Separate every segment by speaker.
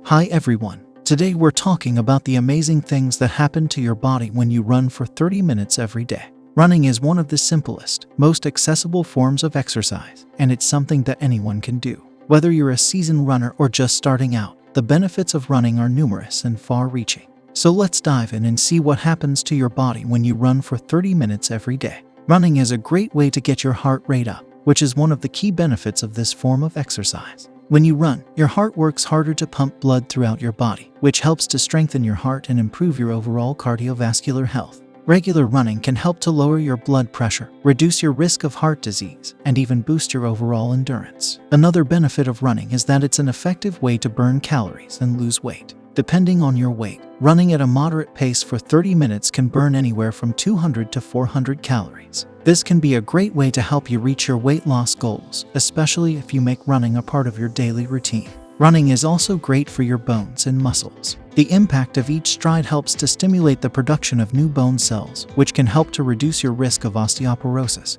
Speaker 1: Hi everyone. Today we're talking about the amazing things that happen to your body when you run for 30 minutes every day. Running is one of the simplest, most accessible forms of exercise, and it's something that anyone can do. Whether you're a seasoned runner or just starting out, the benefits of running are numerous and far-reaching. So let's dive in and see what happens to your body when you run for 30 minutes every day. Running is a great way to get your heart rate up, which is one of the key benefits of this form of exercise. When you run, your heart works harder to pump blood throughout your body, which helps to strengthen your heart and improve your overall cardiovascular health. Regular running can help to lower your blood pressure, reduce your risk of heart disease, and even boost your overall endurance. Another benefit of running is that it's an effective way to burn calories and lose weight. Depending on your weight, running at a moderate pace for 30 minutes can burn anywhere from 200 to 400 calories. This can be a great way to help you reach your weight loss goals, especially if you make running a part of your daily routine. Running is also great for your bones and muscles. The impact of each stride helps to stimulate the production of new bone cells, which can help to reduce your risk of osteoporosis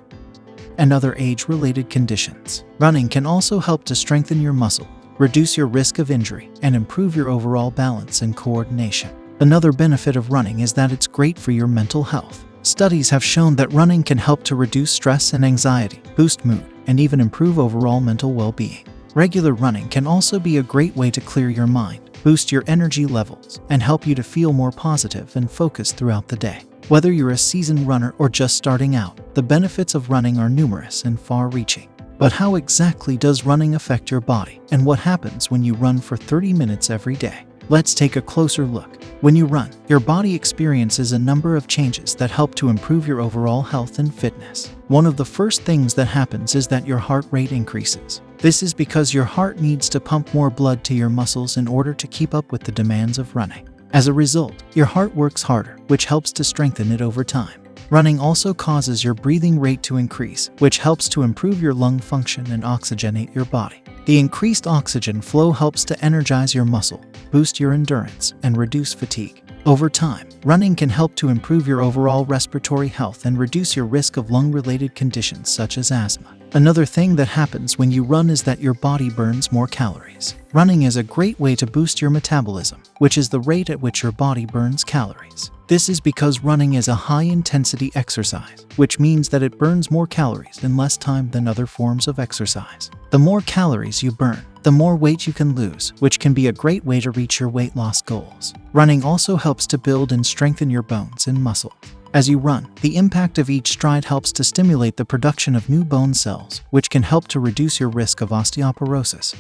Speaker 1: and other age-related conditions. Running can also help to strengthen your muscle, reduce your risk of injury, and improve your overall balance and coordination. Another benefit of running is that it's great for your mental health. Studies have shown that running can help to reduce stress and anxiety, boost mood, and even improve overall mental well-being. Regular running can also be a great way to clear your mind, boost your energy levels, and help you to feel more positive and focused throughout the day. Whether you're a seasoned runner or just starting out, the benefits of running are numerous and far-reaching. But how exactly does running affect your body, and what happens when you run for 30 minutes every day? Let's take a closer look. When you run, your body experiences a number of changes that help to improve your overall health and fitness. One of the first things that happens is that your heart rate increases. This is because your heart needs to pump more blood to your muscles in order to keep up with the demands of running. As a result, your heart works harder, which helps to strengthen it over time. Running also causes your breathing rate to increase, which helps to improve your lung function and oxygenate your body. The increased oxygen flow helps to energize your muscle, boost your endurance, and reduce fatigue. Over time, running can help to improve your overall respiratory health and reduce your risk of lung-related conditions such as asthma. Another thing that happens when you run is that your body burns more calories. Running is a great way to boost your metabolism, which is the rate at which your body burns calories. This is because running is a high-intensity exercise, which means that it burns more calories in less time than other forms of exercise. The more calories you burn, the more weight you can lose, which can be a great way to reach your weight loss goals. Running also helps to build and strengthen your bones and muscles. As you run, the impact of each stride helps to stimulate the production of new bone cells, which can help to reduce your risk of osteoporosis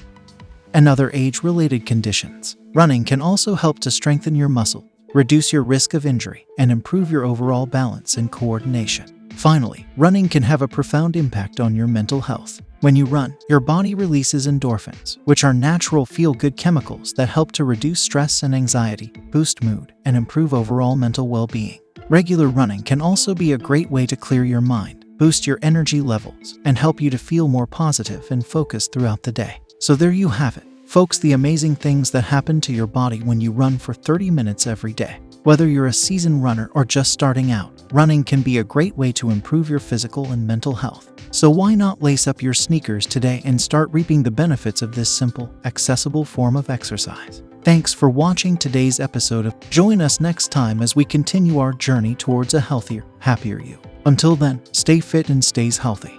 Speaker 1: and other age-related conditions. Running can also help to strengthen your muscle, reduce your risk of injury, and improve your overall balance and coordination. Finally, running can have a profound impact on your mental health. When you run, your body releases endorphins, which are natural feel-good chemicals that help to reduce stress and anxiety, boost mood, and improve overall mental well-being. Regular running can also be a great way to clear your mind, boost your energy levels, and help you to feel more positive and focused throughout the day. So there you have it, folks, the amazing things that happen to your body when you run for 30 minutes every day. Whether you're a seasoned runner or just starting out, running can be a great way to improve your physical and mental health. So why not lace up your sneakers today and start reaping the benefits of this simple, accessible form of exercise? Thanks for watching today's episode. Join us next time as we continue our journey towards a healthier, happier you. Until then, stay fit and stay healthy.